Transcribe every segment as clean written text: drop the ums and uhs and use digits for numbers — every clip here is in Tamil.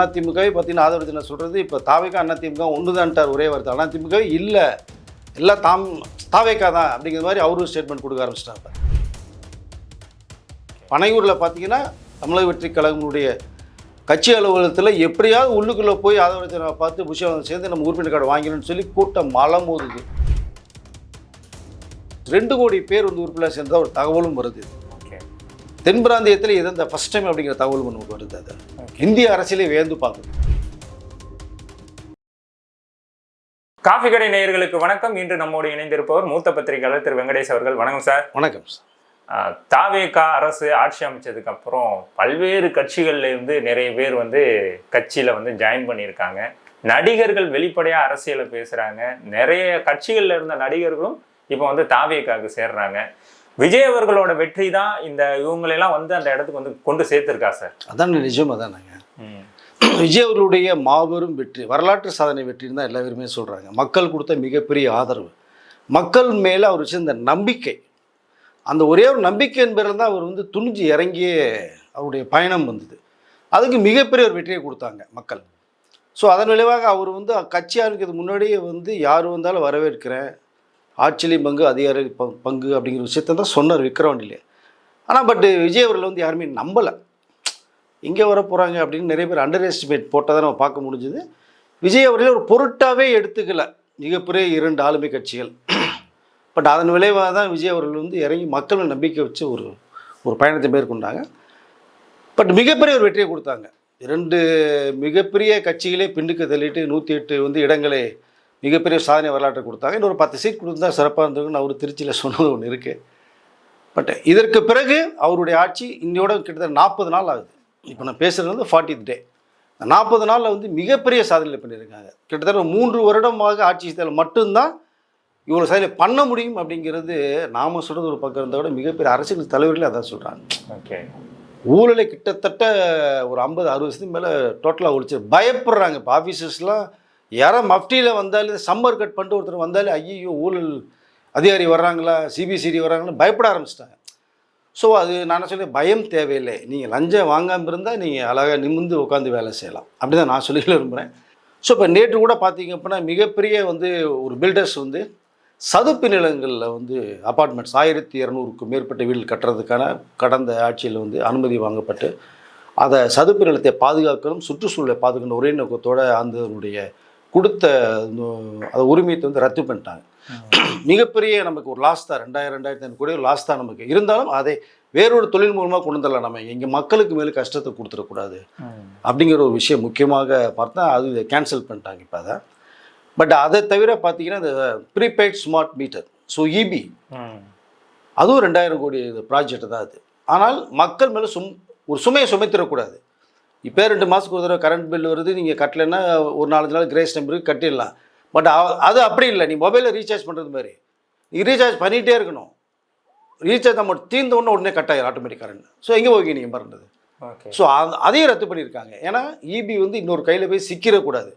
அதிமுகவே பார்த்தீங்கன்னா ஆதரவு சொல்கிறது இப்போ தாவேக்கா அதிமுக ஒன்று தான்ட்டார் ஒரே வார்த்தை. அதிமுகவே இல்லை, எல்லாம் தாவேக்கா தான் அப்படிங்கிற மாதிரி அவரும் ஸ்டேட்மெண்ட் கொடுக்க ஆரம்பிச்சிட்டாங்க. பனையூரில் பார்த்தீங்கன்னா தமிழக வெற்றி கழகங்களுடைய கட்சி அலுவலகத்தில் எப்படியாவது உள்ளுக்குள்ளே போய் ஆதரவு பார்த்து புஷம் சேர்ந்து நம்ம உறுப்பினர் கார்டு வாங்கிடணும்னு சொல்லி கூட்டம் மலம் போகுது. 2 கோடி பேர் வந்து உறுப்பினர் சேர்ந்ததாக ஒரு தகவலும் வருது. தென் பிராந்தியத்தில் இது இந்த ஃபஸ்ட் டைம் அப்படிங்கிற தகவல் நமக்கு வருது. அது இந்திய அரசியலை வியந்து பார்க்குது. காஃபி கடை நேயர்களுக்கு வணக்கம். இன்று நம்மோடு இணைந்திருப்பவர் மூத்த பத்திரிகையாளர் திரு வெங்கடேஷ் அவர்கள். வணக்கம் சார். வணக்கம் சார். தாவேகா அரசு ஆட்சி அமைச்சதுக்கு அப்புறம் பல்வேறு கட்சிகள்ல இருந்து நிறைய பேர் வந்து கட்சியில வந்து ஜாயின் பண்ணியிருக்காங்க. நடிகர்கள் வெளிப்படையா அரசியலை பேசுறாங்க. நிறைய கட்சிகள்ல இருந்த நடிகர்களும் இப்போ வந்து தாவேகாவுக்கு சேர்றாங்க. விஜய் அவர்களோட வெற்றி தான் இந்த இவங்களெல்லாம் வந்து அந்த இடத்துக்கு வந்து கொண்டு சேர்த்துருக்கா சார்? அதான் நிஜம். அதானாங்க விஜய் அவர்களுடைய மாபெரும் வெற்றி, வரலாற்று சாதனை வெற்றின்னு தான் எல்லா பேருமே சொல்கிறாங்க. மக்கள் கொடுத்த மிகப்பெரிய ஆதரவு, மக்கள் மேலே அவர் வச்சிருந்த நம்பிக்கை, அந்த ஒரே ஒரு நம்பிக்கை என்பதில் தான் அவர் வந்து துணிஞ்சு இறங்கியே அவருடைய பயணம் வந்தது. அதுக்கு மிகப்பெரிய ஒரு வெற்றியை கொடுத்தாங்க மக்கள். ஸோ அதன் விளைவாக அவர் வந்து கட்சி ஆரம்பிக்கிறதுக்கு முன்னாடியே வந்து யார் வந்தாலும் வரவேற்கிறேன், ஆட்சியிலையும் பங்கு அதிகார பங்கு அப்படிங்கிற விஷயத்த தான் சொன்னார் விக்ரவாண்டிலே. ஆனால் விஜய் அவர்கள் வந்து யாருமே நம்பலை. இங்கே வர போகிறாங்க அப்படின்னு நிறைய பேர் அண்டர் எஸ்டிமேட் போட்டால் தான் நம்ம பார்க்க முடிஞ்சுது. விஜய் அவர்களே ஒரு பொருட்டாகவே எடுத்துக்கல மிகப்பெரிய 2 ஆளுமை கட்சிகள். அதன் விளைவாக தான் விஜய் அவர்கள் வந்து இறங்கி மக்கள் நம்பிக்கை வச்சு ஒரு பயணத்தை மேற்கொண்டாங்க. மிகப்பெரிய ஒரு வெற்றியை கொடுத்தாங்க. 2 மிகப்பெரிய கட்சிகளே பின்னுக்கு தள்ளிட்டு 108 வந்து இடங்களை மிகப்பெரிய சாதனை வரலாற்றை கொடுத்தாங்க. இன்னொரு 10 சீட் கொடுத்தா சிறப்பாக இருந்திருக்குன்னு அவர் திருச்சியில் சொன்னது ஒன்று இருக்குது. இதற்கு பிறகு அவருடைய ஆட்சி இன்னையோட கிட்டத்தட்ட 40 நாள் ஆகுது. இப்போ நான் பேசுகிறது வந்து 40th டே. 40 நாளில் வந்து மிகப்பெரிய சாதனை பண்ணியிருக்காங்க. கிட்டத்தட்ட 3 வருடமாக ஆட்சி செய்தால் மட்டும்தான் இவ்வளோ சாதனை பண்ண முடியும் அப்படிங்கிறது நாம சொல்கிறது ஒரு பக்கம் இருந்தால் கூட மிகப்பெரிய அரசியல் தலைவர்களே அதான் சொல்கிறாங்க. ஓகே, ஊழலை கிட்டத்தட்ட ஒரு 50-60% மேலே டோட்டலாக ஒழிச்சு பயப்படுறாங்க. இப்போ ஆஃபீஸர்ஸ்லாம் யாரோ மஃப்டியில் வந்தாலும் சம்மர் கட் பண்ணிட்டு ஒருத்தர் வந்தாலும் ஐயோ ஊழல் அதிகாரி வர்றாங்களா, சிபிசிடி வர்றாங்களா பயப்பட ஆரம்பிச்சிட்டாங்க. ஸோ அது நான் சொல்லி பயம் தேவையில்லை. நீங்கள் லஞ்சம் வாங்காமல் இருந்தால் நீங்கள் அழகாக நிமிர்ந்து உட்காந்து வேலை செய்யலாம். அப்படி தான் நான் சொல்லி விரும்புகிறேன். ஸோ இப்போ நேற்று கூட பார்த்தீங்க அப்படின்னா மிகப்பெரிய வந்து ஒரு பில்டர்ஸ் வந்து சதுப்பு நிலங்களில் வந்து அப்பார்ட்மெண்ட்ஸ் 1200க்கும் மேற்பட்ட வீடு கட்டுறதுக்கான கடந்த ஆட்சியில் வந்து அனுமதி வாங்கப்பட்டு அதை சதுப்பு நிலத்தை பாதுகாக்கணும், சுற்றுச்சூழலை பாதுகாக்கணும் ஒரே நோக்கத்தோடு அதனுடைய கொடுத்த அந்த உரிமையத்தை வந்து ரத்து பண்ணிட்டாங்க. மிகப்பெரிய நமக்கு ஒரு லாஸ் தான். 2000-2500 கோடி ஒரு லாஸ் தான் நமக்கு. இருந்தாலும் அதை வேறொரு தொழில் மூலமாக கொண்டு வந்துடலாம். நம்ம எங்கள் மக்களுக்கு மேலே கஷ்டத்தை கொடுத்துடக்கூடாது அப்படிங்கிற ஒரு விஷயம் முக்கியமாக பார்த்தா அது கேன்சல் பண்ணிட்டாங்க இப்போ அதை. அதை தவிர பார்த்தீங்கன்னா இந்த prepaid smart meter, so EB, அதுவும் 2000 கோடி ப்ராஜெக்ட் தான் அது. ஆனால் மக்கள் மேலே ஒரு சுமையை சுமைத்திடக்கூடாது. இப்போ 2 மாதத்துக்கு ஒரு தடவை கரண்ட் பில் வருது, நீங்கள் கட்டலைன்னா ஒரு 4-5 நாள் கிரேஸ் டைம் கட்டிடலாம். அது அப்படி இல்லை. நீ மொபைலில் ரீசார்ஜ் பண்ணுறது மாதிரி நீ ரீசார்ஜ் பண்ணிகிட்டே இருக்கணும். ரீசார்ஜ் அமௌண்ட் தீர்ந்த உடனே கட் ஆகிடும் ஆட்டோமேட்டிக் கரண்ட். ஸோ எங்கே போய் நீங்கள் மறந்தது. ஸோ அதையும் ரத்து பண்ணியிருக்காங்க. ஏன்னா இபி வந்து இன்னொரு கையில் போய் சிக்கிடக்கூடாது,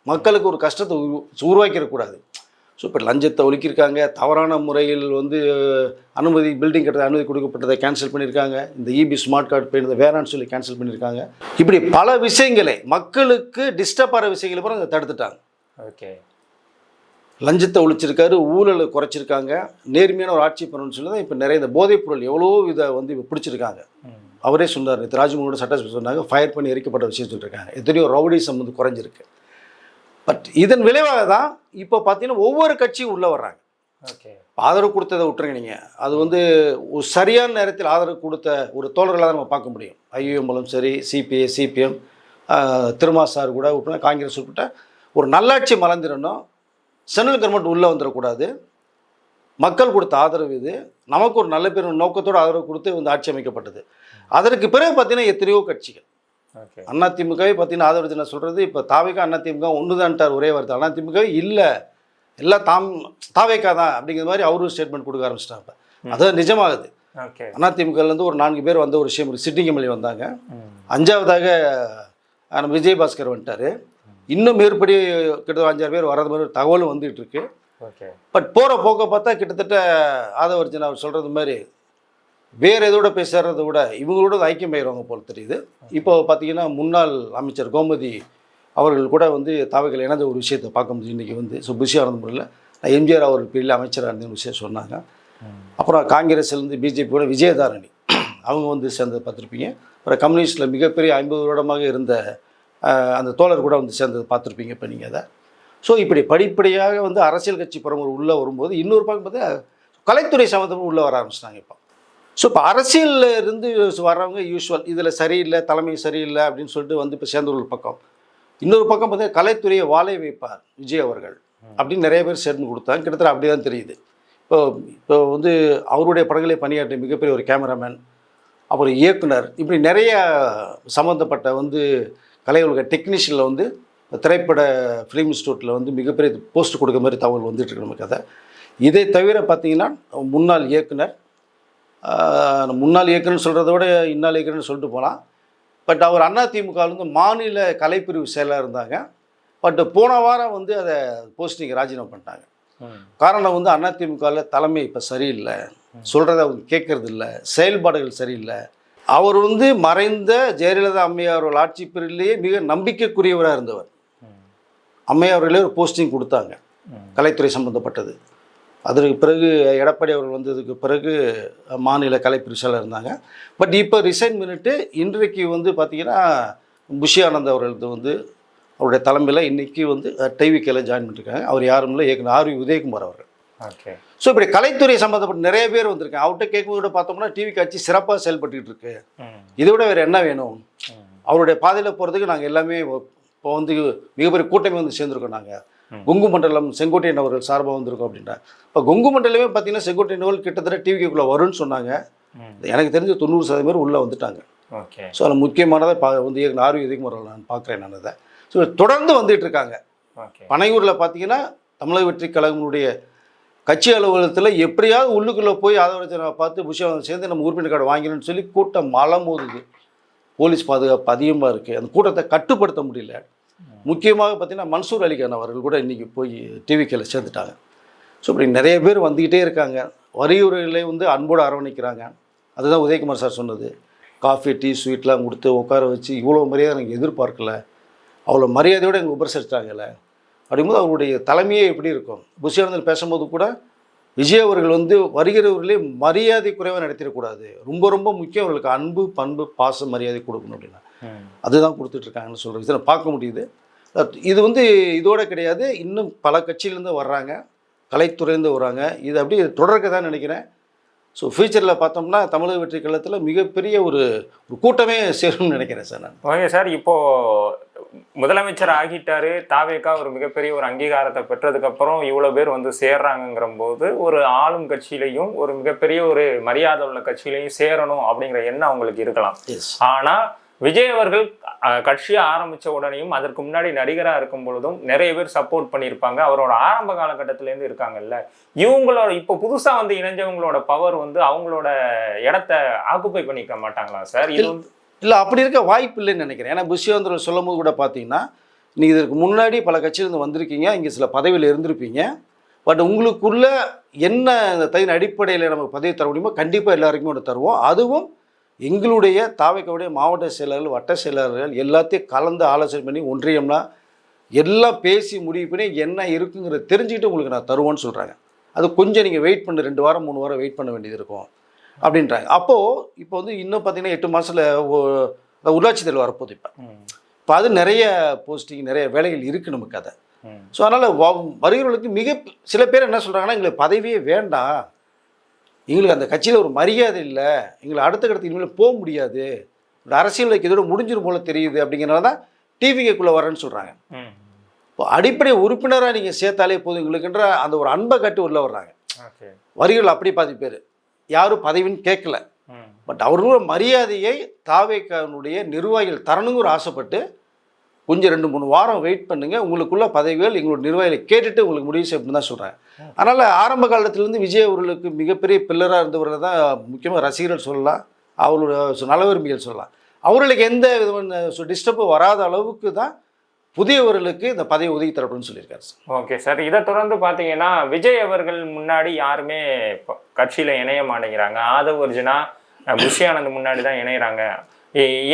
மக்களுக்கு ஒரு கஷ்டத்தை உருவாக்கிடக்கூடாது. ஸோ இப்போ லஞ்சத்தை ஒழிக்கிருக்காங்க. தவறான முறையில் வந்து அனுமதி பில்டிங் கட்டுறது அனுமதி கொடுக்கப்பட்டதை கேன்சல் பண்ணியிருக்காங்க. இந்த இபி ஸ்மார்ட் கார்டு போயிருந்த வேணான்னு சொல்லி கேன்சல் பண்ணியிருக்காங்க. இப்படி பல விஷயங்களை மக்களுக்கு டிஸ்டர்ப் ஆகிற விஷயங்களை கூட அதை தடுத்துட்டாங்க. ஓகே, லஞ்சத்தை ஒழிச்சிருக்காரு, ஊழலை குறைச்சிருக்காங்க, நேர்மையான ஒரு ஆட்சி பண்ணணும்னு சொல்லி தான் இப்போ நிறைய இந்த போதைப் பொருள் எவ்வளோ இதை வந்து இப்போ பிடிச்சிருக்காங்க. அவரே சொன்னார், ராஜ்மோகனோட சட்டசபை சொன்னாங்க, ஃபயர் பண்ணி எரிக்கப்பட்ட விஷயம் சொல்லியிருக்காங்க. எத்தனையோ ரவுடிசம் வந்து குறைஞ்சிருக்கு. இதன் விளைவாக தான் இப்போ பார்த்தீங்கன்னா ஒவ்வொரு கட்சியும் உள்ளே வர்றாங்க. ஓகே, ஆதரவு கொடுத்ததை விட்டுருங்க நீங்கள். அது வந்து ஒரு சரியான நேரத்தில் ஆதரவு கொடுத்த ஒரு தோழர்களாக தான் நம்ம பார்க்க முடியும். ஐயூஎம் மூலம் சரி, சிபிஐ, சிபிஎம், திருமா சார் கூட உட்பட காங்கிரஸ் உட்பட்ட ஒரு நல்லாட்சி மலர்ந்திடணும், சென்ட்ரல் கவர்மெண்ட் உள்ளே வந்துடக்கூடாது, மக்கள் கொடுத்த ஆதரவு இது, நமக்கு ஒரு நல்ல பேர் நோக்கத்தோடு ஆதரவு கொடுத்து வந்து ஆட்சி அமைக்கப்பட்டது. அதற்கு பிறகு பார்த்தீங்கன்னா எத்தனையோ கட்சிகள் அதிமுகவே பார்த்தீங்கன்னா ஆதரவு நான் சொல்கிறது இப்போ தாவேக்கா அதிமுக ஒன்று தான்ட்டார் ஒரே வார்த்தை. அதிமுகவே இல்லை, எல்லாம் தாவேக்கா தான் அப்படிங்கிற மாதிரி அவரும் ஸ்டேட்மெண்ட் கொடுக்க ஆரம்பிச்சிட்டாங்க. அதுதான் நிஜமாகுது. அதிமுகலேருந்து ஒரு 4 பேர் வந்த ஒரு விஷயம், ஒரு சிட்டிங் எம்எல்ஏ வந்தாங்க. 5ஆவதாக நம்ம விஜயபாஸ்கர் வந்துட்டார். இன்னும் மேற்படி கிட்டத்தட்ட 5-6 பேர் வர்றது மாதிரி தகவலும் வந்துகிட்டு இருக்கு. போகிற போக்க பார்த்தா கிட்டத்தட்ட ஆதவர்ஜன் அவர் சொல்கிறது மாதிரி வேறு எதோட போய் சேர்றதை விட இவங்களோட ஐக்கியமாயிருவாங்க போல் தெரியுது. இப்போ பார்த்தீங்கன்னா முன்னாள் அமைச்சர் கோமதி அவர்கள் கூட வந்து தாவைகள் இணைந்த ஒரு விஷயத்தை பார்க்க முடியும் இன்றைக்கி வந்து. ஸோ புஷி ஆனந்த முறையில் எம்ஜிஆர் அவர்கள் பெரிய அமைச்சராக இருந்த விஷயம் சொன்னாங்க. அப்புறம் காங்கிரஸ்லேருந்து பிஜேபி கூட விஜயதாரணி அவங்க வந்து சேர்ந்தது பார்த்துருப்பீங்க. அப்புறம் கம்யூனிஸ்டில் மிகப்பெரிய 50 வருடமாக இருந்த அந்த தோழர் கூட வந்து சேர்ந்தது பார்த்துருப்பீங்க இப்போ நீங்கள் அதை. ஸோ இப்படி படிப்படியாக வந்து அரசியல் கட்சி பிரமுகர் உள்ளே வரும்போது இன்னொரு பக்கம் பார்த்தா கலைத்துறை சம்மந்தமாக உள்ளே வர ஆரம்பிச்சிட்டாங்க இப்போ. ஸோ இப்போ அரசியலில் இருந்து வர்றவங்க யூஸ்வல் இதில் சரியில்லை, தலைமை சரியில்லை அப்படின்னு சொல்லிட்டு வந்து இப்போ சேர்ந்த ஒரு பக்கம். இன்னொரு பக்கம் பார்த்தா கலைத்துறையை வாழை வைப்பார் விஜய் அவர்கள் அப்படின்னு நிறைய பேர் சேர்ந்து கொடுத்தாங்க. கிட்டத்தட்ட அப்படி தான் தெரியுது. இப்போ வந்து அவருடைய படங்களை பணியாற்றிய மிகப்பெரிய ஒரு கேமராமேன், அப்புறம் இயக்குனர், இப்படி நிறைய சம்மந்தப்பட்ட வந்து கலை உலக டெக்னீஷியனில் வந்து திரைப்பட ஃபிலிம் இன்ஸ்டியூட்டில் வந்து மிகப்பெரிய போஸ்ட் கொடுக்க மாதிரி தகவல் வந்துட்டுருக்கு நமக்கு அதை. இதை தவிர பார்த்தீங்கன்னா முன்னாள் இயக்குனர் சொல்கிறத விட இன்னாள் இயக்குனர்னு சொல்லிட்டு போகலாம். பட் அவர் அதிமுகவிலேருந்து மாநில கலைப்பிரிவு செயலாக இருந்தாங்க. பட் போன வாரம் வந்து அதை போஸ்டிங் ராஜினாமா பண்ணிட்டாங்க. காரணம் வந்து அதிமுகவில் தலைமை இப்போ சரியில்லை, சொல்கிறத அவங்க கேட்கறது இல்லை, செயல்பாடுகள் சரியில்லை. அவர் வந்து மறைந்த ஜெயலலிதா அம்மையார் ஆட்சி பிரிவிலேயே மிக நம்பிக்கைக்குரியவராக இருந்தவர். அம்மையார்களே ஒரு போஸ்டிங் கொடுத்தாங்க கலைத்துறை சம்மந்தப்பட்டது. அதற்கு பிறகு எடப்பாடி அவர்கள் வந்ததுக்கு பிறகு மாநில கலைப்பிரிவு செயலாளர் இருந்தாங்க. பட் இப்போ ரிசைன் பண்ணிட்டு இன்றைக்கு வந்து பார்த்திங்கன்னா புஷி ஆனந்த் அவர்கள் வந்து அவருடைய தலைமையில் இன்றைக்கி வந்து டிவிகேல ஜாயின் பண்ணியிருக்காங்க. அவர் யாரும் இல்லை, இயக்குனர் ஆர்வி உதயகுமார் அவர்கள். ஓகே. ஸோ இப்படி கலைத்துறை சம்மந்தப்பட்ட நிறைய பேர் வந்திருக்காங்க. அவர்கிட்ட கேட்கும்போது பார்த்தோம்னா டிவி காட்சி சிறப்பாக செயல்பட்டுக்கிட்டு இருக்கு, இதை விட வேறு என்ன வேணும், அவருடைய பாதையில் போகிறதுக்கு நாங்கள் எல்லாமே இப்போ வந்து மிகப்பெரிய கூட்டமே வந்து சேர்ந்துருக்கோம். நாங்கள் கொங்கு மண்டலம் செங்கோட்டையன் அவர்கள் சார்பாக வந்திருக்கோம் அப்படின்னா. இப்போ கொங்கு மண்டலமே பார்த்தீங்கன்னா செங்கோட்டையன் அவர்கள் கிட்டத்தட்ட டிவிக்குள்ளே வரும்னு சொன்னாங்க. எனக்கு தெரிஞ்ச 90% பேர் உள்ளே வந்துட்டாங்க. ஓகே. ஸோ அதில் முக்கியமானதை வந்து இயக்குனர் ஆர்வி உதயகுமார் நான் பார்க்குறேன். நான் அதை ஸோ தொடர்ந்து வந்துட்டு இருக்காங்க. பனையூரில் பார்த்தீங்கன்னா தமிழக வெற்றி கழகங்களுடைய கட்சி அலுவலகத்தில் எப்படியாவது உள்ளுக்குள்ளே போய் ஆதரவு பார்த்து புஷி சேர்ந்து நம்ம உறுப்பினர் கார்டு வாங்கிடணும்னு சொல்லி கூட்டம் மலை மோதுது. போலீஸ் பாதுகாப்பு அதிகமாக இருக்குது. அந்த கூட்டத்தை கட்டுப்படுத்த முடியல. முக்கியமாக பார்த்தீங்கன்னா மன்சூர் அலிகான் அவர்கள் கூட இன்றைக்கி போய் டிவிகேல சேர்ந்துட்டாங்க. ஸோ இப்படி நிறைய பேர் வந்துக்கிட்டே இருக்காங்க. வரியுரைகளை வந்து அன்போடு அரவணைக்கிறாங்க. அதுதான் உதயகுமார் சார் சொன்னது. காஃபி டீ ஸ்வீட்லாம் கொடுத்து உட்கார வச்சு இவ்வளோ மரியாதை எனக்கு எதிர்பார்க்கல, அவ்வளோ மரியாதையோடு எங்கள் உபசரித்தாங்கல்ல அப்படிங்கும்போது அவருடைய தலைமையே எப்படி இருக்கும். புஷி ஆனந்த் பேசும்போது கூட விஜய் அவர்கள் வந்து வருகிறவர்களே மரியாதை குறைவாக நடத்திடக்கூடாது, ரொம்ப ரொம்ப முக்கியம் அவர்களுக்கு அன்பு பண்பு பாசம் மரியாதை கொடுக்கணும் அப்படின்னா அதுதான் கொடுத்துட்ருக்காங்கன்னு சொல்கிற விஷயம் பார்க்க முடியுது. இது வந்து இதோட கிடையாது, இன்னும் பல கட்சியிலேருந்து வர்றாங்க, கலைத்துறையிலேருந்து வர்றாங்க. இது அப்படியே தொடர்க்க தான் நினைக்கிறேன். ஸோ ஃபியூச்சரில் பார்த்தோம்னா தமிழக வெற்றி கழகத்தில் மிகப்பெரிய ஒரு கூட்டமே சேரும்னு நினைக்கிறேன் சார் நான். Okay sir. இப்போது முதலமைச்சர் ஆகிட்டாரு, தாவேகா ஒரு மிகப்பெரிய ஒரு அங்கீகாரத்தை பெற்றதுக்கப்புறம் இவ்வளோ பேர் வந்து சேர்றாங்கங்கிற போது ஒரு ஆளும் கட்சியிலையும் ஒரு மிகப்பெரிய ஒரு மரியாதை உள்ள கட்சியிலையும் சேரணும் அப்படிங்கிற எண்ணம் அவங்களுக்கு இருக்கலாம். ஆனால் விஜய் அவர்கள் கட்சியை ஆரம்பித்த உடனேயும் அதற்கு முன்னாடி நடிகராக இருக்கும் பொழுதும் நிறைய பேர் சப்போர்ட் பண்ணியிருப்பாங்க. அவரோட ஆரம்ப காலகட்டத்திலேருந்து இருக்காங்கல்ல, இவங்களோட இப்போ புதுசாக வந்து இணைஞ்சவங்களோட பவர் வந்து அவங்களோட இடத்த ஆக்குப்பை பண்ணிக்க மாட்டாங்களா சார்? இது வந்து இல்லை, அப்படி இருக்க வாய்ப்பு இல்லைன்னு நினைக்கிறேன். ஏன்னா புஷி ஆனந்த் சொல்லும் போது கூட பார்த்தீங்கன்னா நீங்கள் இதற்கு முன்னாடி பல கட்சியிலேருந்து வந்திருக்கீங்க, இங்கே சில பதவியில் இருந்திருப்பீங்க. பட் உங்களுக்குள்ள என்ன இந்த தகுதியின் அடிப்படையில் நமக்கு பதவி தர முடியுமோ கண்டிப்பாக எல்லாருக்குமே ஒன்று தருவோம். அதுவும் எங்களுடைய தாவேக்காவுடைய மாவட்ட செயலாளர்கள் வட்ட செயலாளர்கள் எல்லாத்தையும் கலந்து ஆலோசனை பண்ணி ஒன்றியம்னா எல்லாம் பேசி முடிவு பண்ணி என்ன இருக்குங்கிறத தெரிஞ்சுக்கிட்டு உங்களுக்கு நான் தருவோன்னு சொல்கிறாங்க. அது கொஞ்சம் நீங்கள் வெயிட் பண்ணு, 2 வாரம் 3 வாரம் வெயிட் பண்ண வேண்டியது இருக்கும் அப்படின்றாங்க. அப்போது இப்போ வந்து இன்னும் பார்த்தீங்கன்னா 8 மாதத்தில் உள்ளாட்சி தேர்தல் வரப்போகுது. இப்போ அது நிறைய போஸ்டிங் நிறைய வேலைகள் இருக்குது நமக்கு அதை. ஸோ அதனால் வருகிறவர்களுக்கு சில பேர் என்ன சொல்கிறாங்கன்னா எங்களுக்கு பதவியே வேண்டாம், எங்களுக்கு அந்த கட்சியில் ஒரு மரியாதை இல்லை, எங்களை அடுத்த கட்டத்துக்கு இனிமேல் போக முடியாது, அரசியல் இதோட முடிஞ்சிடும் போல தெரியுது அப்படிங்கிறனால தான் டிவிக்குள்ளே வரேன்னு சொல்கிறாங்க. இப்போ அடிப்படை உறுப்பினராக நீங்கள் சேர்த்தாலே போதும் எங்களுக்குன்ற அந்த ஒரு அன்பை கட்டு உள்ள வர்றாங்க. வரிகள் அப்படி பாதி பேர் யாரும் பதவின்னு கேட்கல, பட் அவர்களோட மரியாதையை தாவேக்காவுடைய நிர்வாகிகள் தரணுங்கிற ஆசைப்பட்டு கொஞ்சம் 2-3 வாரம் வெயிட் பண்ணுங்கள், உங்களுக்குள்ள பதவிகள் எங்களோட நிர்வாகிகளை கேட்டுட்டு உங்களுக்கு முடிவு செய்யணும்னு தான் சொல்கிறேன். அதனால் ஆரம்ப காலத்திலேருந்து விஜய் அவர்களுக்கு மிகப்பெரிய பில்லராக இருந்தவர்கள் தான் முக்கியமாக ரசிகர்கள் சொல்லலாம், அவரோட நல விரும்பிகள் சொல்லலாம். அவர்களுக்கு எந்த விதமான டிஸ்டர்பும் வராத அளவுக்கு தான் புதியவர்களுக்கு இந்த பதவி ஒதுக்கி தரப்படும்னு சொல்லியிருக்காரு சார். Okay sir. இதை தொடர்ந்து பார்த்தீங்கன்னா விஜய் அவர்கள் முன்னாடி யாருமே கட்சியில் இணைய மாட்டேங்கிறாங்க. ஆதவ் அர்ஜுனா புஷி ஆனந்த் முன்னாடி தான் இணையறாங்க,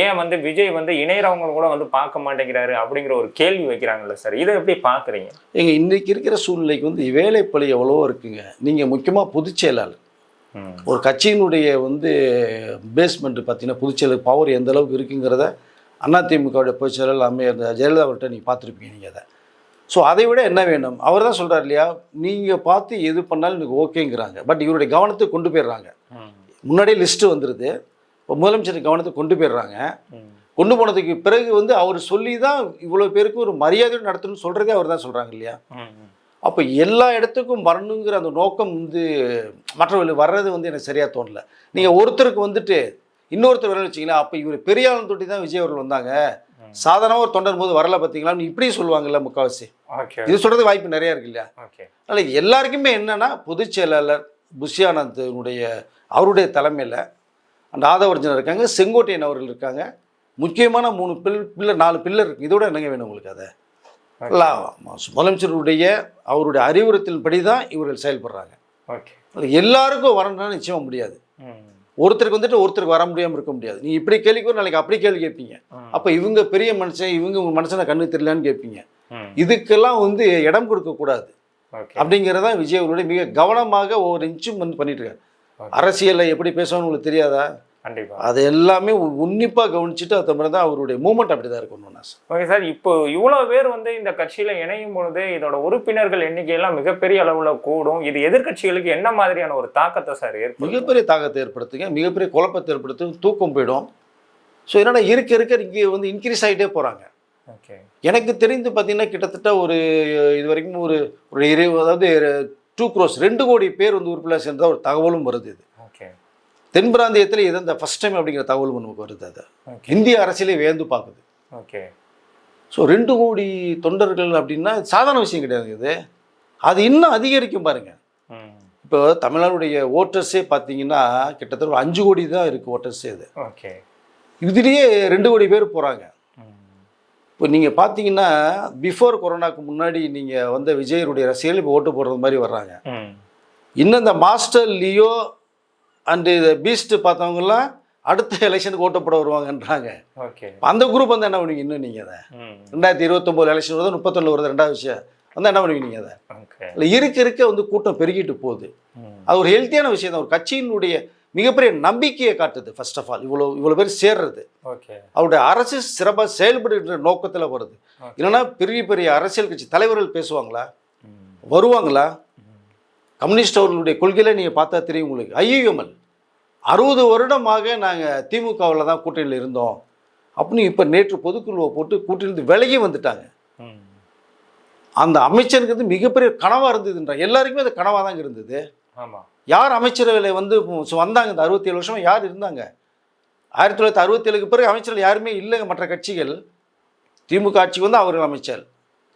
ஏன் வந்து விஜய் வந்து இணையறவங்க கூட வந்து பார்க்க மாட்டேங்கிறாரு அப்படிங்கிற ஒரு கேள்வி வைக்கிறாங்கல்ல சார், இதை எப்படி பார்க்குறீங்க? எங்க இன்னைக்கு இருக்கிற சூழ்நிலைக்கு வந்து வேலைப்பளி எவ்வளவோ இருக்குங்க. நீங்கள் முக்கியமாக பொதுச் செயலாளர், ஒரு கட்சியினுடைய வந்து பேஸ்மெண்ட் பார்த்தீங்கன்னா பொதுச்செயலர் பவர் எந்த அளவுக்கு இருக்குங்கிறத அதிமுகவுடைய பொதுச் செயலாளர் அம்மையார் ஜெயலலிதா அவர்கிட்ட நீங்கள் பார்த்துருப்பீங்க நீங்கள் அதை. ஸோ அதை விட என்ன வேணும்? அவர் தான் சொல்கிறார் இல்லையா, நீங்கள் பார்த்து எது பண்ணாலும் எனக்கு ஓகேங்கிறாங்க. பட் இவருடைய கவனத்துக்கு கொண்டு போயிடுறாங்க. முன்னாடியே லிஸ்ட்டு வந்துடுது, இப்போ முதலமைச்சர் கவனத்துக்கு கொண்டு போயிடுறாங்க. கொண்டு போனதுக்கு பிறகு வந்து அவர் சொல்லி தான் இவ்வளோ பேருக்கு ஒரு மரியாதையோடு நடத்தணும்னு சொல்கிறதே அவர் தான் சொல்கிறாங்க இல்லையா. அப்போ எல்லா இடத்துக்கும் வரணுங்கிற அந்த நோக்கம் வந்து மற்றவர்கள் வர்றது வந்து எனக்கு சரியாக தோணலை. நீங்கள் ஒருத்தருக்கு வந்துட்டு இன்னொருத்தர் வரணும்னு வச்சிங்களா, அப்போ இவர் பெரிய ஆளும் தொட்டி தான் விஜய் அவர்கள் வந்தாங்க, சாதாரண ஒரு தொண்டர் போது வரல பார்த்தீங்களான்னு இப்படி சொல்லுவாங்கல்ல முக்கால்வாசி. இது சொல்கிறதுக்கு வாய்ப்பு நிறையா இருக்கு இல்லையா. அதனால் எல்லாருக்குமே என்னென்னா பொதுச் செயலாளர் புஷி ஆனந்தினுடைய அவருடைய தலைமையில் அந்த ஆதவர்ஜன் இருக்காங்க, செங்கோட்டையன் அவர்கள் இருக்காங்க, முக்கியமான 3 பில்லர் 4 பில்லர் இருக்குது. இதோட என்னங்க வேணும் உங்களுக்கு? அதை முதலமைச்சருடைய அவருடைய அறிவுறுத்தலின்படி தான் இவர்கள் செயல்படுறாங்க. எல்லாருக்கும் வரணும்னா நிச்சயமாக முடியாது. ஒருத்தருக்கு வந்துட்டு ஒருத்தருக்கு வர முடியாமல் இருக்க முடியாது. நீ இப்படி கேள்விக்கு நாளைக்கு அப்படி கேள்வி கேட்பீங்க. அப்போ இவங்க பெரிய மனுஷன், இவங்க உங்கள் மனுஷனை கண்ணு தெரியலான்னு கேட்பீங்க. இதுக்கெல்லாம் வந்து இடம் கொடுக்கக்கூடாது அப்படிங்கிறதான் விஜய் அவருடைய மிக கவனமாக ஒவ்வொரு இன்ச்சும் வந்து பண்ணிட்டு இருக்காரு. அரசியலில் எப்படி பேசணும்னு உங்களுக்கு தெரியாதா? கண்டிப்பாக அது எல்லாமே உன்னிப்பாக கவனிச்சுட்டு அது மாதிரி தான் அவருடைய மூமெண்ட் அப்படி தான் இருக்கணும்னா சார். ஓகே சார், இப்போ இவ்வளோ பேர் வந்து இந்த கட்சியில் இணையும் பொழுது இதோட உறுப்பினர்கள் எண்ணிக்கையெல்லாம் மிகப்பெரிய அளவில் கூடும். இது எதிர்கட்சிகளுக்கு என்ன மாதிரியான ஒரு தாக்கத்தை சார் ஏற்படும்? மிகப்பெரிய தாக்கத்தை ஏற்படுத்துங்க, மிகப்பெரிய குழப்பத்தை ஏற்படுத்தும், தூக்கம் போயிடும். ஸோ என்னன்னா இருக்க இங்கே வந்து இன்க்ரீஸ் ஆகிட்டே போகிறாங்க. ஓகே, எனக்கு தெரிந்து பார்த்தீங்கன்னா கிட்டத்தட்ட ஒரு இது வரைக்கும் ஒரு 2 crores 2 கோடி பேர் வந்து உறுப்பினர் சேர்ந்தா ஒரு தகவலும் வருது. இது ஓகே, தென் பிராந்தியத்தில் இது இந்த ஃபர்ஸ்ட் டைம் அப்படிங்கிற தகவல் நமக்கு வருது. அதை இந்திய அரசியலே வியந்து பார்க்குது. ஓகே, ஸோ 2 கோடி தொண்டர்கள் அப்படின்னா சாதாரண விஷயம் கிடையாது. இது அது இன்னும் அதிகரிக்கும் பாருங்க. இப்போ தமிழ்நாடுடைய ஓட்டர்ஸே பார்த்தீங்கன்னா கிட்டத்தட்ட ஒரு 5 கோடி தான் இருக்குது ஓட்டர்ஸே. இது ஓகே, இதுலேயே 2 கோடி பேர் போகிறாங்க. இப்போ நீங்கள் பார்த்தீங்கன்னா பிஃபோர் கொரோனாவுக்கு முன்னாடி நீங்கள் வந்த விஜயருடைய ரசிகர்கள் இப்போ ஓட்டு போடுறது மாதிரி வர்றாங்க. இன்னும் இந்த மாஸ்டர் லியோ அண்டு பீஸ்ட்டு பார்த்தவங்கலாம் அடுத்த எலெக்ஷனுக்கு ஓட்டு போட வருவாங்கன்றாங்க. ஓகே, அந்த குரூப் வந்து என்ன பண்ணுவீங்க? இன்னும் நீங்கள் அதை 2029 எலெக்ஷன் வருது, 31 வருது, 2வது விஷயம் வந்து என்ன பண்ணுவீங்க? நீங்கள் அதை இல்லை இருக்க வந்து கூட்டம் பெருகிட்டு போகுது. அது ஒரு ஹெல்த்தியான விஷயம் தான். ஒரு கட்சியினுடைய மிகப்பெரிய நம்பிக்கையை காட்டுது. ஃபர்ஸ்ட் ஆஃப் ஆல் இவ்வளோ பேர் சேர்றது அவருடைய அரசு சிறப்பாக செயல்படுகின்ற நோக்கத்தில் வருது. இல்லைன்னா பெரிய அரசியல் கட்சி தலைவர்கள் பேசுவாங்களா? வருவாங்களா? கம்யூனிஸ்ட் அவர்களுடைய கொள்கையில நீங்கள் பார்த்தா தெரியும் உங்களுக்கு. ஐயுஎம்எல் 60 வருடமாக நாங்கள் திமுகவில் தான் கூட்டணியில் இருந்தோம் அப்படின்னு இப்போ நேற்று பொதுக்குழுவை போட்டு கூட்டணியிலிருந்து விலகி வந்துட்டாங்க. அந்த அமைச்சருக்கு வந்து மிகப்பெரிய கனவாக இருந்ததுன்றாங்க. எல்லாருக்குமே அது கனவாக தாங்க இருந்தது. ஆமாம், யார் அமைச்சரவையில் வந்து வந்தாங்க இந்த 67 வருஷம் யார் இருந்தாங்க? 1967க்கு பிறகு அமைச்சர்கள் யாருமே இல்லைங்க. மற்ற கட்சிகள் திமுக ஆட்சிக்கு வந்து அவர்கள் அமைச்சர்,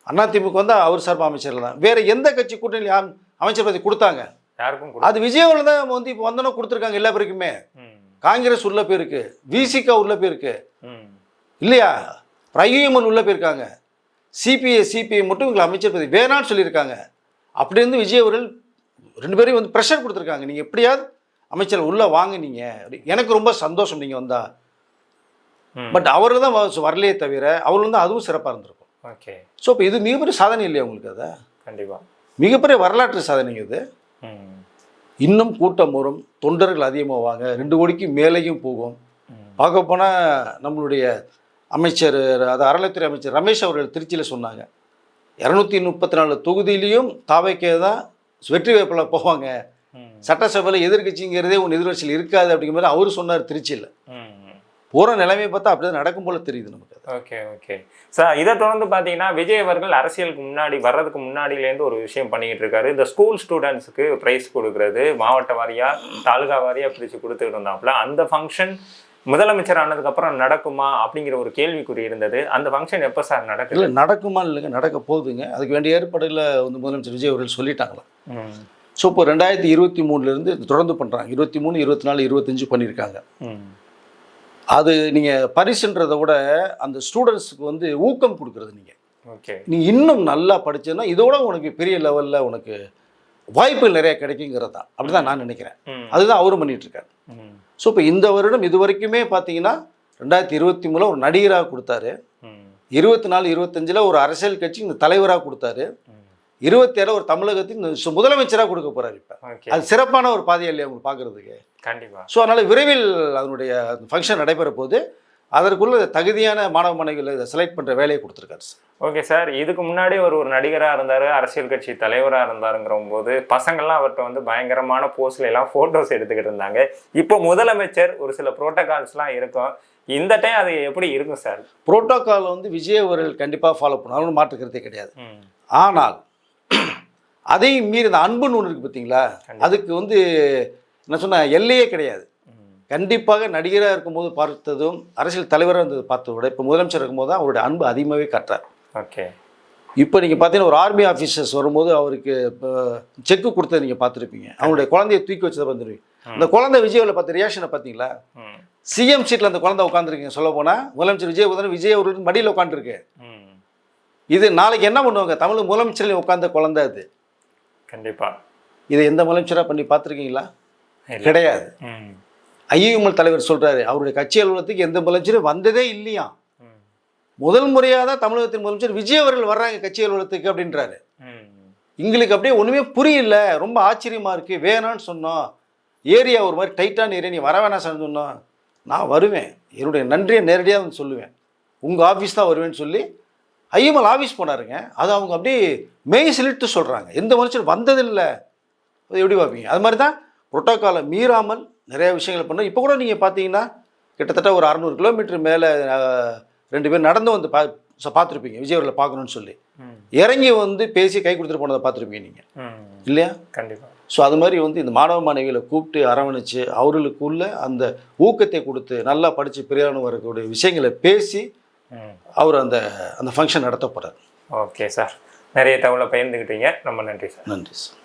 அதிமுக வந்து அவர் சார்பு அமைச்சர்கள் தான். வேறு எந்த கட்சி கூட்டணியில் அமைச்சர் பதவி கொடுத்தாங்க? யாருக்கும். அது விஜயவால தான் வந்து இப்போ வந்தோன்னா கொடுத்துருக்காங்க எல்லா பேருக்குமே. காங்கிரஸ் உள்ள பேருக்கு, விசிக உள்ள பேருக்கு இல்லையா, ஐயுஎம்எல் உள்ள போயிருக்காங்க, சிபிஐ மட்டும் இவங்களை அமைச்சர் பதவி வேணான்னு சொல்லியிருக்காங்க. அப்படி இருந்து விஜய் அவர்கள் 2 பேரையும் வந்து ப்ரெஷர் கொடுத்துருக்காங்க. நீங்கள் எப்படியாவது அமைச்சர் உள்ளே வாங்க, நீங்கள் எனக்கு ரொம்ப சந்தோஷம் நீங்கள் வந்தா. பட் அவர்கள் தான் வரலையே தவிர அவர் வந்து அதுவும் சிறப்பாக இருந்திருக்கும். ஓகே, ஸோ இப்போ இது மிகப்பெரிய சாதனை இல்லையா உங்களுக்கு? அதை கண்டிப்பாக மிகப்பெரிய வரலாற்று சாதனைங்க இது. இன்னும் கூட்டம் வரும், தொண்டர்கள் அதிகமாவாங்க, 2 கோடிக்கு மேலேயும் போகும். பார்க்க போனால் நம்மளுடைய அமைச்சர், அது அறநிலைத்துறை அமைச்சர் ரமேஷ் அவர்கள் திருச்சியில் சொன்னாங்க 234 தொகுதியிலையும் தாவைக்கே தான் வெற்றி வேட்பாளர் போவாங்க, சட்டசபையில் எதிர்கட்சிங்கிறதே ஒன்று எதிர்கட்சியில் இருக்காது அப்படிங்கிற மாதிரி அவர் சொன்னார் திருச்சியில். போகிற நிலைமையை பார்த்தா அப்படி தான் நடக்கும் போல தெரியுது நமக்கு. ஓகே, ஓகே சார், இதை தொடர்ந்து பார்த்தீங்கன்னா விஜய் அவர்கள் அரசியலுக்கு முன்னாடி வர்றதுக்கு முன்னாடியிலேருந்து ஒரு விஷயம் பண்ணிக்கிட்டு இருக்காரு. இந்த ஸ்கூல் ஸ்டூடெண்ட்ஸுக்கு ப்ரைஸ் கொடுக்குறது, மாவட்ட வாரியாக தாலுகா வாரியாக பிரித்து கொடுத்துக்கிட்டு இருந்தாப்புல. அந்த ஃபங்க்ஷன் முதலமைச்சர் ஆனதுக்கப்புறம் நடக்குமா அப்படிங்கிற ஒரு கேள்விக்குறி இருந்தது. அந்த ஃபங்க்ஷன் எப்போ சார் நடக்குது? இல்லை நடக்குமா இல்லைங்க, நடக்க போகுதுங்க. அதுக்கு வேண்டிய ஏற்பாடுகளை வந்து முதலமைச்சர் விஜய் அவர்கள் சொல்லிட்டாங்களா. ஸோ இப்போ 2023 தொடர்ந்து பண்ணுறாங்க. 23, 24, 25 பண்ணியிருக்காங்க. அது நீங்கள் பரிசுன்றதை விட அந்த ஸ்டூடெண்ட்ஸுக்கு வந்து ஊக்கம் கொடுக்குறது. நீ இன்னும் நல்லா படிச்சேன்னா இதோட உனக்கு பெரிய லெவலில் உனக்கு வாய்ப்புகள் நிறையா கிடைக்குங்கிறது தான். அப்படி தான் நான் நினைக்கிறேன். அதுதான் அவரும் பண்ணிகிட்ருக்காரு. ஸோ இப்போ இந்த வருடம் இது வரைக்குமே பார்த்தீங்கன்னா 2023 ஒரு நடிகராக கொடுத்தாரு, 24 25 ஒரு அரசியல் கட்சி இந்த தலைவராக கொடுத்தாரு, 27 ஒரு தமிழகத்தின் முதலமைச்சராக கொடுக்க போறாரு. இப்போ ஓகே, அது சிறப்பான ஒரு பாதையா இல்லையா உங்களுக்கு பார்க்கறதுக்கு? கண்டிப்பா. ஸோ அதனால் விரைவில் அதனுடைய ஃபங்க்ஷன் நடைபெற போது அதற்குள்ள தகுதியான மாணவ மாணவிகளை இதை செலக்ட் பண்ணுற வேலையை கொடுத்துருக்காரு சார். ஓகே சார், இதுக்கு முன்னாடி ஒரு நடிகராக இருந்தார், அரசியல் கட்சி தலைவராக இருந்தாருங்கிற போது பசங்கள்லாம் அவர்கிட்ட வந்து பயங்கரமான போஸ்ட்ல எல்லாம் ஃபோட்டோஸ் எடுத்துக்கிட்டு இருந்தாங்க. இப்போ முதலமைச்சர் ஒரு சில ப்ரோட்டோகால்ஸ்லாம் இருக்கும். இந்த டைம் அது எப்படி இருக்கும் சார்? புரோட்டோகால் வந்து விஜய் அவர்கள் கண்டிப்பாக ஃபாலோ பண்ணாலும் மாற்றுக்கிறதே கிடையாது. ஆனால் அதையும் மீறி இந்த அன்புன்னு ஒன்று இருக்குது பார்த்தீங்களா, அதுக்கு வந்து என்ன சொன்னால் எல்லையே கிடையாது. கண்டிப்பாக நடிகராக இருக்கும்போது பார்த்ததும் அரசியல் தலைவராக இருந்தது பார்த்ததை விட இப்போ முதலமைச்சர் இருக்கும்போது தான் அவருடைய அன்பு அதிகமாகவே காட்டுறார். ஓகே, இப்போ நீங்கள் பார்த்தீங்கன்னா ஒரு ஆர்மி ஆஃபீஸர்ஸ் வரும்போது அவருக்கு இப்போ செக்கு கொடுத்ததை நீங்கள் பார்த்துருப்பீங்க, அவங்களுடைய குழந்தைய தூக்கி வச்சதை பார்த்துருப்பீங்க. அந்த குழந்தை விஜயோவில் பார்த்த ரியாக்ஷனை பார்த்தீங்களா? சிஎம் சீட்டில் அந்த குழந்தை உட்காந்துருக்கீங்க. சொல்ல போனால் முதலமைச்சர் விஜய் அவர்களுக்கு மடியில் உட்காந்துருக்கு. இது நாளைக்கு என்ன பண்ணுவாங்க? தமிழ் முதலமைச்சரில் உட்கார்ந்த குழந்தை அது. கண்டிப்பாக. இதை எந்த முதலமைச்சராக பண்ணி பார்த்துருக்கீங்களா? கிடையாது. ஐயுஎம்எல் தலைவர் சொல்கிறாரு, அவருடைய கட்சி அலுவலகத்துக்கு எந்த முதலமைச்சரும் வந்ததே இல்லையா. முதல் முறையாக தான் தமிழகத்தின் முதலமைச்சர் விஜய் அவர்கள் வர்றாங்க கட்சி அலுவலகத்துக்கு அப்படின்றாரு. எங்களுக்கு அப்படியே ஒன்றுமே புரியல, ரொம்ப ஆச்சரியமாக இருக்குது. வேணான்னு சொன்னோம், ஏரியா ஒரு மாதிரி டைட்டான ஏரியா, நீ வர வேணாம் சொன்னோம். நான் வருவேன், என்னுடைய நன்றியை நேரடியாக வந்து சொல்லுவேன், உங்கள் ஆஃபீஸ் தான் வருவேன்னு சொல்லி ஐஎம்எல் ஆஃபீஸ் போனாருங்க. அது அவங்க அப்படியே மெய் சிலிட்டு சொல்கிறாங்க, எந்த மனுஷன் வந்ததில்லை. அது எப்படி பார்ப்பீங்க? அது மாதிரி தான் புரோட்டோக்காலை மீறாமல் நிறைய விஷயங்கள் பண்ணோம். இப்போ கூட நீங்கள் பார்த்தீங்கன்னா கிட்டத்தட்ட ஒரு 600 கிலோமீட்டர் மேலே 2 பேர் நடந்து வந்து பார்த்துருப்பீங்க விஜய் அவர்களை பார்க்கணுன்னு சொல்லி. இறங்கி வந்து பேசி கை கொடுத்துட்டு போனதை பார்த்துருப்பீங்க நீங்கள், இல்லையா? கண்டிப்பாக. ஸோ அது மாதிரி வந்து இந்த மாணவ மாணவிகளை கூப்பிட்டு அரவணைச்சு அவர்களுக்குள்ள அந்த ஊக்கத்தை கொடுத்து நல்லா படித்து பிரியாணம் வரக்கூடிய விஷயங்களை பேசி அவர் அந்த அந்த ஃபங்க்ஷன் நடத்த போகிறார். ஓகே சார், நிறைய தகவலை பகிர்ந்துக்கிட்டீங்க, ரொம்ப நன்றி சார். நன்றி சார்.